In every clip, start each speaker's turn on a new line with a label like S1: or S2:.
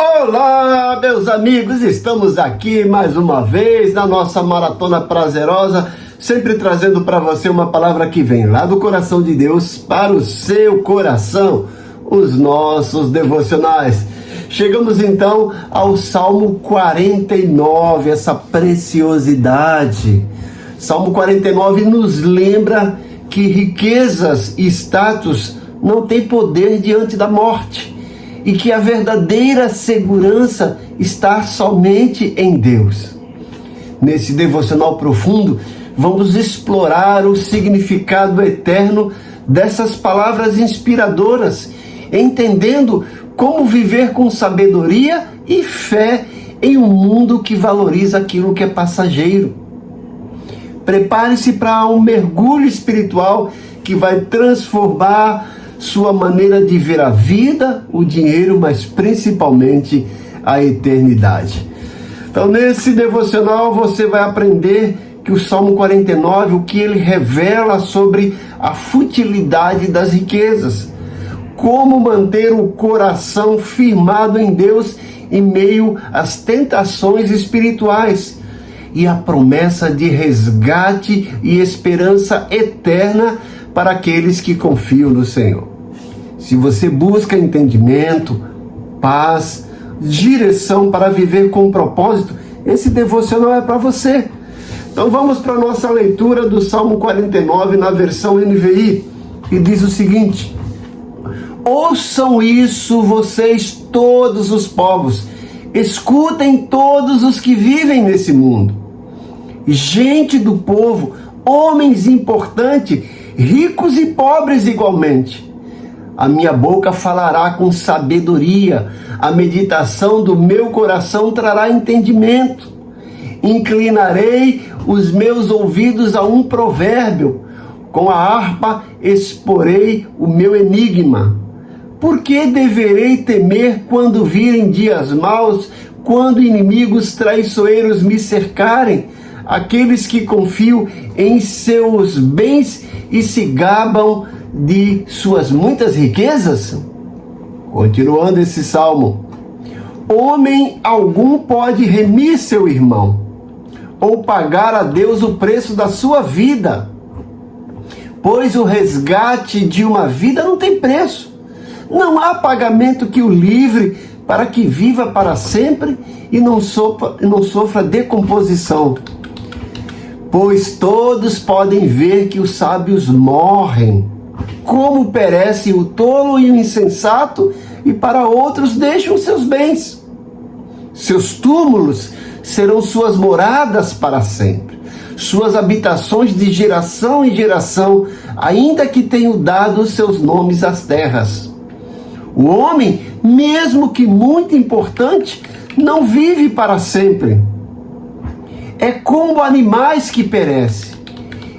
S1: Olá, meus amigos, estamos aqui mais uma vez na nossa maratona prazerosa, sempre trazendo para você uma palavra que vem lá do coração de Deus para o seu coração, os nossos devocionais. Chegamos então ao Salmo 49, essa preciosidade. Salmo 49 nos lembra que riquezas e status não têm poder diante da morte e que a verdadeira segurança está somente em Deus. Nesse devocional profundo, vamos explorar o significado eterno dessas palavras inspiradoras, entendendo como viver com sabedoria e fé em um mundo que valoriza aquilo que é passageiro. Prepare-se para um mergulho espiritual que vai transformar sua maneira de ver a vida, o dinheiro, mas principalmente a eternidade. Então, nesse devocional, você vai aprender que o Salmo 49, o que ele revela sobre a futilidade das riquezas, como manter o coração firmado em Deus em meio às tentações espirituais e a promessa de resgate e esperança eterna para aqueles que confiam no Senhor. Se você busca entendimento, paz, direção para viver com propósito, esse devocional é para você. Então vamos para a nossa leitura do Salmo 49 na versão NVI, e diz o seguinte: ouçam isso vocês todos os povos, escutem todos os que vivem nesse mundo. Gente do povo, homens importantes, ricos e pobres igualmente. A minha boca falará com sabedoria, a meditação do meu coração trará entendimento. Inclinarei os meus ouvidos a um provérbio, com a harpa exporei o meu enigma. Por que deverei temer quando virem dias maus, quando inimigos traiçoeiros me cercarem? Aqueles que confiam em seus bens e se gabam de suas muitas riquezas? Continuando esse salmo: homem algum pode remir seu irmão, ou pagar a Deus o preço da sua vida, pois o resgate de uma vida não tem preço. Não há pagamento que o livre para que viva para sempre e não sofra decomposição. Pois todos podem ver que os sábios morrem, como perece o tolo e o insensato, e para outros deixam seus bens. Seus túmulos serão suas moradas para sempre, suas habitações de geração em geração, ainda que tenham dado seus nomes às terras. O homem, mesmo que muito importante, não vive para sempre. É como animais que perecem.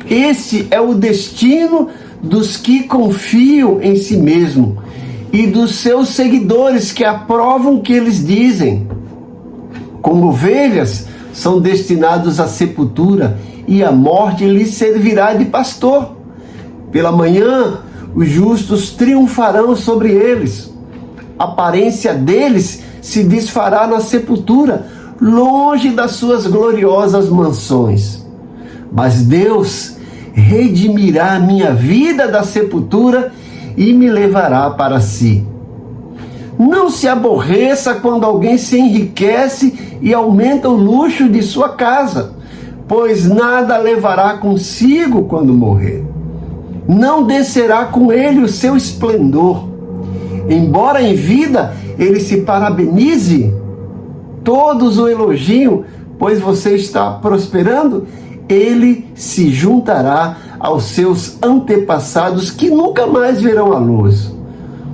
S1: Esse é o destino dos que confiam em si mesmo e dos seus seguidores que aprovam o que eles dizem. Como ovelhas, são destinados à sepultura e a morte lhes servirá de pastor. Pela manhã, os justos triunfarão sobre eles. A aparência deles se desfará na sepultura, longe das suas gloriosas mansões. Mas Deus redimirá a minha vida da sepultura e me levará para si. Não se aborreça quando alguém se enriquece e aumenta o luxo de sua casa, pois nada levará consigo quando morrer. Não descerá com ele o seu esplendor. Embora em vida ele se parabenize, todos o elogiam, pois você está prosperando, ele se juntará aos seus antepassados que nunca mais verão a luz.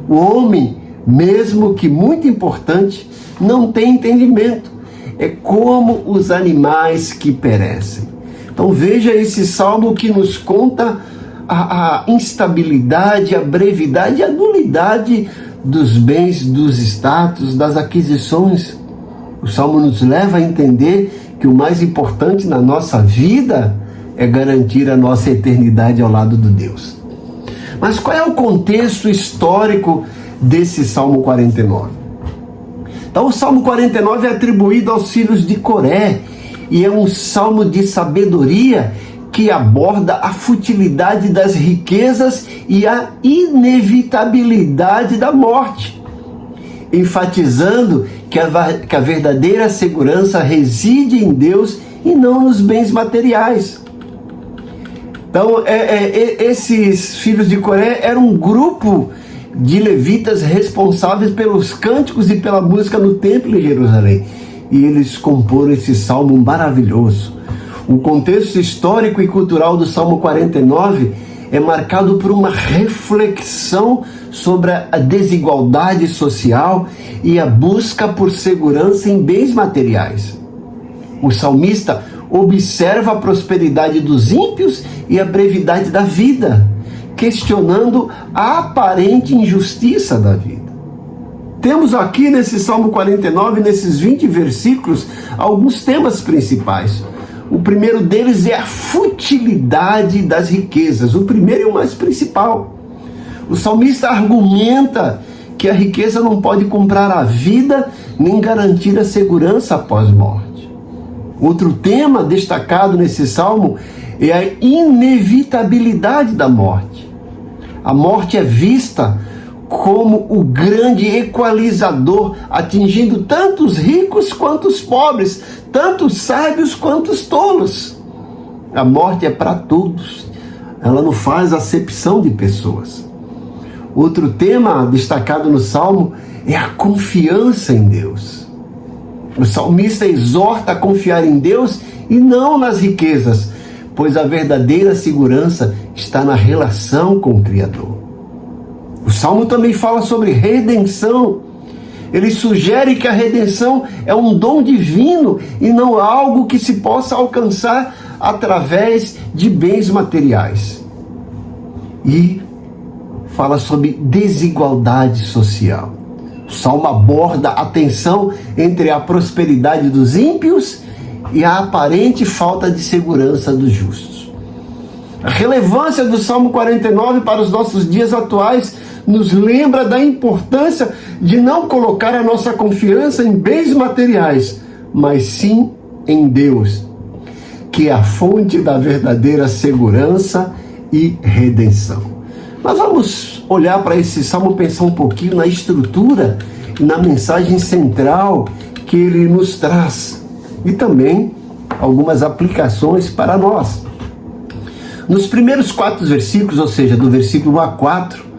S1: O homem, mesmo que muito importante, não tem entendimento. É como os animais que perecem. Então veja esse salmo que nos conta a instabilidade, a brevidade, a nulidade dos bens, dos status, das aquisições. O salmo nos leva a entender que o mais importante na nossa vida é garantir a nossa eternidade ao lado de Deus. Mas qual é o contexto histórico desse Salmo 49? Então o Salmo 49 é atribuído aos filhos de Coré e é um salmo de sabedoria que aborda a futilidade das riquezas e a inevitabilidade da morte, enfatizando que a verdadeira segurança reside em Deus e não nos bens materiais. Então, esses filhos de Coré eram um grupo de levitas responsáveis pelos cânticos e pela música no templo em Jerusalém. E eles comporam esse salmo maravilhoso. O contexto histórico e cultural do Salmo 49 é marcado por uma reflexão sobre a desigualdade social e a busca por segurança em bens materiais. O salmista observa a prosperidade dos ímpios e a brevidade da vida, questionando a aparente injustiça da vida. Temos aqui nesse Salmo 49, nesses 20 versículos, alguns temas principais. O primeiro deles é a futilidade das riquezas, o primeiro e o mais principal. O salmista argumenta que a riqueza não pode comprar a vida nem garantir a segurança após morte. Outro tema destacado nesse salmo é a inevitabilidade da morte. A morte é vista como o grande equalizador, atingindo tanto os ricos quanto os pobres, tanto os sábios quanto os tolos. A morte é para todos, ela não faz acepção de pessoas. Outro tema destacado no Salmo é a confiança em Deus. O salmista exorta a confiar em Deus e não nas riquezas, pois a verdadeira segurança está na relação com o Criador. O Salmo também fala sobre redenção. Ele sugere que a redenção é um dom divino e não algo que se possa alcançar através de bens materiais. E fala sobre desigualdade social. O Salmo aborda a tensão entre a prosperidade dos ímpios e a aparente falta de segurança dos justos. A relevância do Salmo 49 para os nossos dias atuais nos lembra da importância de não colocar a nossa confiança em bens materiais, mas sim em Deus, que é a fonte da verdadeira segurança e redenção. Mas vamos olhar para esse salmo, pensar um pouquinho na estrutura e na mensagem central que ele nos traz e também algumas aplicações para nós. Nos primeiros 4 versículos, ou seja, do versículo 1 a 4,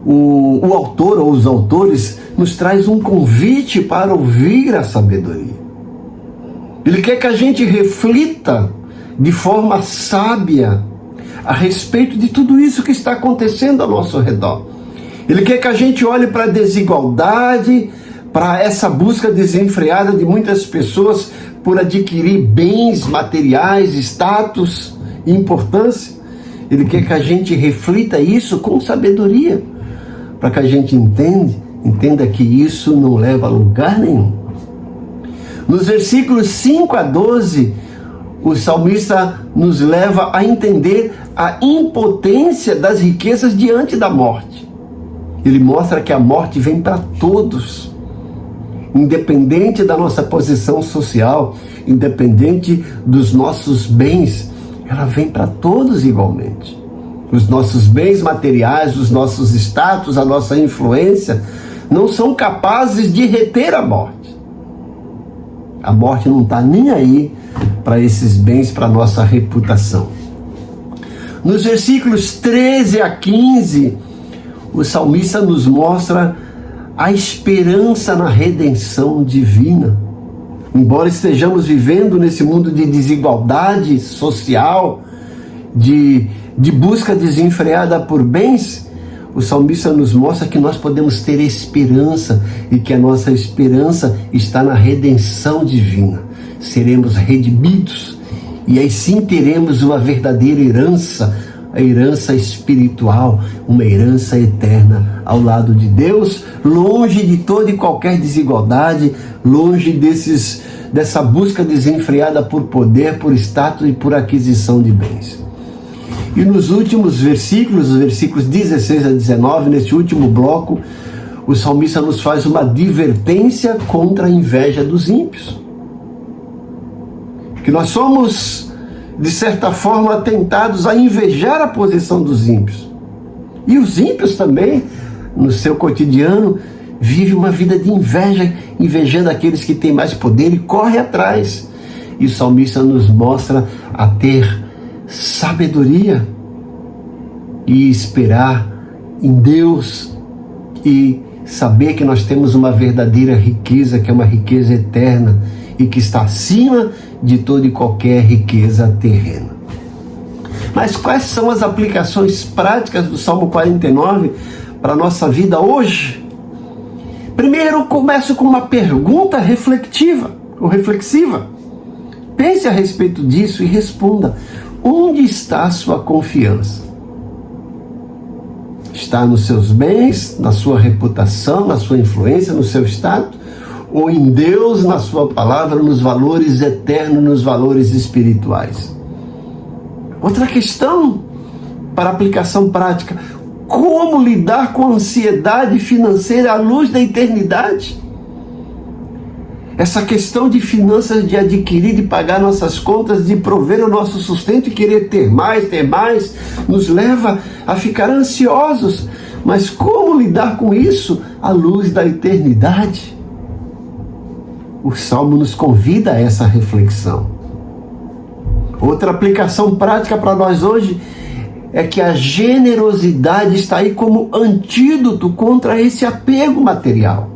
S1: o autor ou os autores nos traz um convite para ouvir a sabedoria. Ele quer que a gente reflita de forma sábia a respeito de tudo isso que está acontecendo ao nosso redor. Ele quer que a gente olhe para a desigualdade, para essa busca desenfreada de muitas pessoas por adquirir bens materiais, status, importância. Ele quer que a gente reflita isso com sabedoria, para que a gente entenda que isso não leva a lugar nenhum. Nos versículos 5 a 12, o salmista nos leva a entender a impotência das riquezas diante da morte. Ele mostra que a morte vem para todos, independente da nossa posição social, independente dos nossos bens, ela vem para todos igualmente. Os nossos bens materiais, os nossos status, a nossa influência, não são capazes de reter a morte. A morte não está nem aí para esses bens, para a nossa reputação. Nos versículos 13 a 15, o salmista nos mostra a esperança na redenção divina. Embora estejamos vivendo nesse mundo de desigualdade social, de busca desenfreada por bens, o salmista nos mostra que nós podemos ter esperança e que a nossa esperança está na redenção divina. Seremos redimidos e aí sim teremos uma verdadeira herança, a herança espiritual, uma herança eterna ao lado de Deus, longe de toda e qualquer desigualdade, longe dessa busca desenfreada por poder, por status e por aquisição de bens. E nos últimos versículos, os versículos 16 a 19, neste último bloco, o salmista nos faz uma advertência contra a inveja dos ímpios. Que nós somos, de certa forma, tentados a invejar a posição dos ímpios. E os ímpios também, no seu cotidiano, vivem uma vida de inveja, invejando aqueles que têm mais poder e corre atrás. E o salmista nos mostra a ter sabedoria e esperar em Deus e saber que nós temos uma verdadeira riqueza, que é uma riqueza eterna e que está acima de toda e qualquer riqueza terrena. Mas quais são as aplicações práticas do Salmo 49 para a nossa vida hoje? Primeiro, começo com uma pergunta reflexiva. Pense a respeito disso e responda: onde está a sua confiança? Está nos seus bens, na sua reputação, na sua influência, no seu status? Ou em Deus, na sua palavra, nos valores eternos, nos valores espirituais? Outra questão para aplicação prática: como lidar com a ansiedade financeira à luz da eternidade? Essa questão de finanças, de adquirir, de pagar nossas contas, de prover o nosso sustento e querer ter mais, nos leva a ficar ansiosos. Mas como lidar com isso à luz da eternidade? O Salmo nos convida a essa reflexão. Outra aplicação prática para nós hoje é que a generosidade está aí como antídoto contra esse apego material.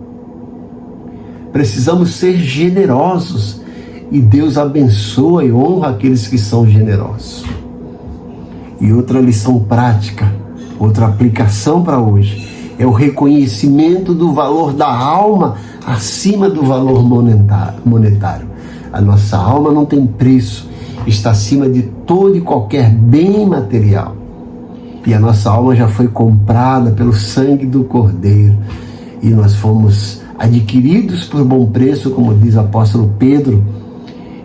S1: Precisamos ser generosos e Deus abençoa e honra aqueles que são generosos. E outra lição prática, outra aplicação para hoje, é o reconhecimento do valor da alma acima do valor monetário. A nossa alma não tem preço, está acima de todo e qualquer bem material. E a nossa alma já foi comprada pelo sangue do Cordeiro. E nós fomos adquiridos por bom preço, como diz o apóstolo Pedro.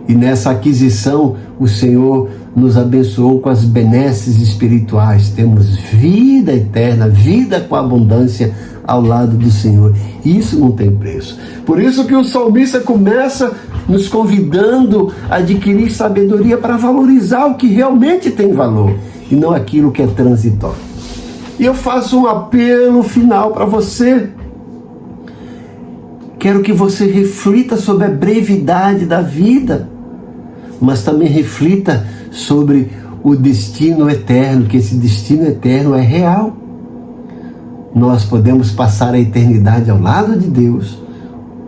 S1: E nessa aquisição, o Senhor nos abençoou com as benesses espirituais. Temos vida eterna, vida com abundância ao lado do Senhor. Isso não tem preço. Por isso que o salmista começa nos convidando a adquirir sabedoria para valorizar o que realmente tem valor e não aquilo que é transitório. E eu faço um apelo final para você. Quero que você reflita sobre a brevidade da vida, mas também reflita sobre o destino eterno, que esse destino eterno é real. Nós podemos passar a eternidade ao lado de Deus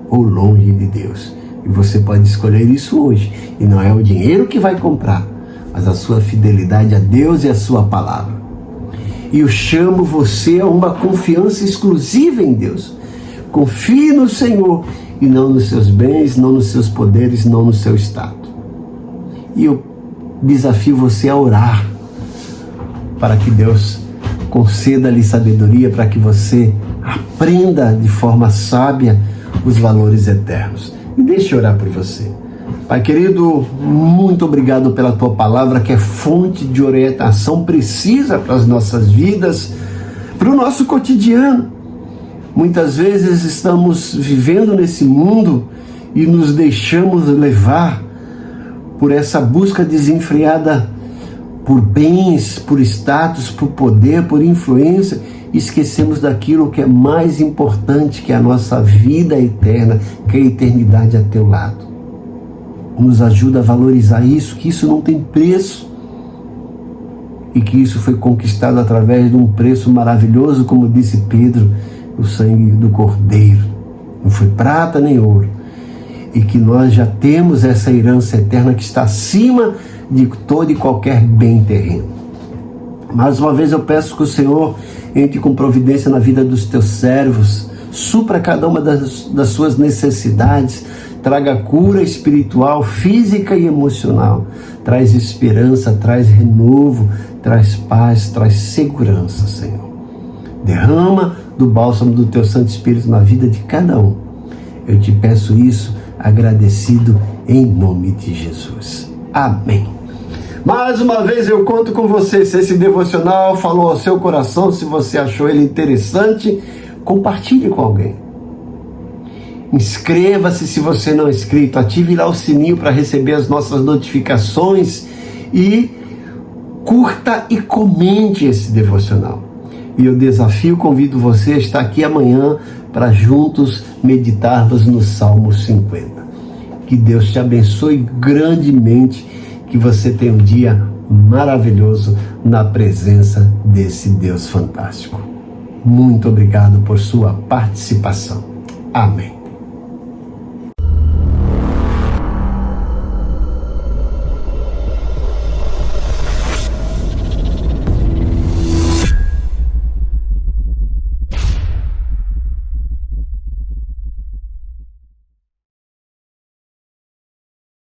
S1: ou longe de Deus. E você pode escolher isso hoje. E não é o dinheiro que vai comprar, mas a sua fidelidade a Deus e a sua palavra. E eu chamo você a uma confiança exclusiva em Deus. Confie no Senhor e não nos seus bens, não nos seus poderes, não no seu estado. E eu desafio você a orar para que Deus conceda-lhe sabedoria, para que você aprenda de forma sábia os valores eternos. Me deixe orar por você. Pai querido, muito obrigado pela tua palavra, que é fonte de orientação precisa para as nossas vidas, para o nosso cotidiano. Muitas vezes estamos vivendo nesse mundo e nos deixamos levar por essa busca desenfreada por bens, por status, por poder, por influência. Esquecemos daquilo que é mais importante, que é a nossa vida eterna, que é a eternidade a teu lado. Nos ajuda a valorizar isso, que isso não tem preço e que isso foi conquistado através de um preço maravilhoso, como disse Pedro, o sangue do Cordeiro. Não foi prata nem ouro. E que nós já temos essa herança eterna que está acima de todo e qualquer bem terreno. Mais uma vez eu peço que o Senhor entre com providência na vida dos teus servos, supra cada uma das suas necessidades, traga cura espiritual, física e emocional, traz esperança, traz renovo, traz paz, traz segurança, Senhor. Derrama do bálsamo do teu Santo Espírito na vida de cada um. Eu te peço isso agradecido em nome de Jesus. Amém. Mais uma vez eu conto com você. Se esse devocional falou ao seu coração, se você achou ele interessante, Compartilhe com alguém. Inscreva-se se você não é inscrito, ative lá o sininho para receber as nossas notificações e curta e comente esse devocional. E eu convido você a estar aqui amanhã para juntos meditarmos no Salmo 50. Que Deus te abençoe grandemente, que você tenha um dia maravilhoso na presença desse Deus fantástico. Muito obrigado por sua participação. Amém.